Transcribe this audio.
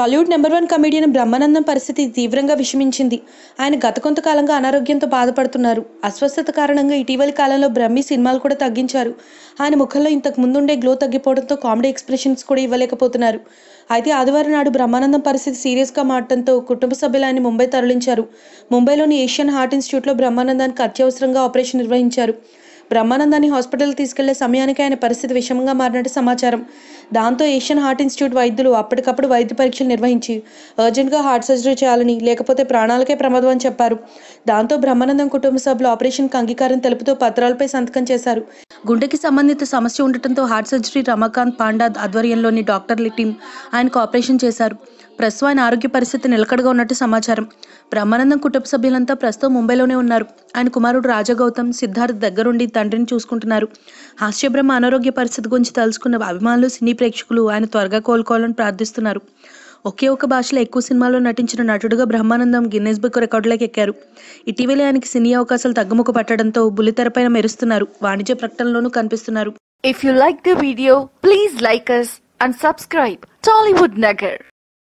Tollywood number 1 comedian Brahmanandam పరిస్థితి తీవ్రంగా విషమించింది. ఆయన గత కొంతకాలంగా అనారోగ్యంతో బాధపడుతున్నారు. అస్వస్థత కారణంగా ఇటీవలి కాలంలో బ్రహ్మి సినిమాలు కూడా తగ్గించారు. ఆయన ముఖంలో ఇంతకు ముందుండే గ్లో తగ్గిపోవడంతో కామెడీ ఎక్స్ప్రెషన్స్ కూడా ఇవ్వలేకపోతున్నారు. అయితే ఆదివారం నాడు బ్రహ్మానందం పరిస్థితి సీరియస్గా మారడంతో కుటుంబ సభ్యులు ఆయన ముంబై తరలించారు. ముంబైలోని ఏషియన్ హార్ట్ ఇన్స్టిట్యూట్లో బ్రహ్మానందానికి అత్యవసరంగా ఆపరేషన్ నిర్వహించారు. బ్రహ్మానందాన్ని హాస్పిటల్కి తీసుకెళ్లే సమయానికి ఆయన పరిస్థితి విషమంగా మారినట్టు సమాచారం. దాంతో ఏషియన్ హార్ట్ ఇన్స్టిట్యూట్ వైద్యులు అప్పటికప్పుడు వైద్య పరీక్షలు నిర్వహించి అర్జెంట్గా హార్ట్ సర్జరీ చేయాలని, లేకపోతే ప్రాణాలకే ప్రమాదం అని చెప్పారు. దాంతో బ్రహ్మానందం కుటుంబ సభ్యులు ఆపరేషన్కి అంగీకారం తెలుపుతూ పత్రాలపై సంతకం చేశారు. గుండెకి సంబంధిత సమస్య ఉండటంతో హార్ట్ సర్జరీ రమాకాంత్ పాండా ఆధ్వర్యంలోని డాక్టర్ల టీం ఆయనకు ఆపరేషన్ చేశారు. ప్రస్తుతం ఆయన ఆరోగ్య పరిస్థితి నిలకడగా ఉన్నట్టు సమాచారం. బ్రహ్మానందం కుటుంబ సభ్యులంతా ప్రస్తుతం ముంబైలోనే ఉన్నారు. ఆయన కుమారుడు రాజగౌతమ్ సిద్ధార్థ్ దగ్గరుండి తండ్రిని చూసుకుంటున్నారు. హాస్యబ్రహ్మ అనారోగ్య పరిస్థితి గురించి తెలుసుకున్న అభిమానులు, సినీ ప్రేక్షకులు ఆయన త్వరగా కోలుకోవాలని ప్రార్థిస్తున్నారు. ఒకే ఒక భాషలో ఎక్కువ సినిమాల్లో నటించిన నటుడుగా బ్రహ్మానందం గిన్నెస్ బుక్ రికార్డులకు ఎక్కారు. ఇటీవలే ఆయనకి సినీ అవకాశాలు తగ్గుముఖ పట్టడంతో బుల్లితెరపైన మెరుస్తున్నారు. వాణిజ్య ప్రకటనలోనూ కనిపిస్తున్నారు. If you like the video, please like us and subscribe Tollywood Nagar.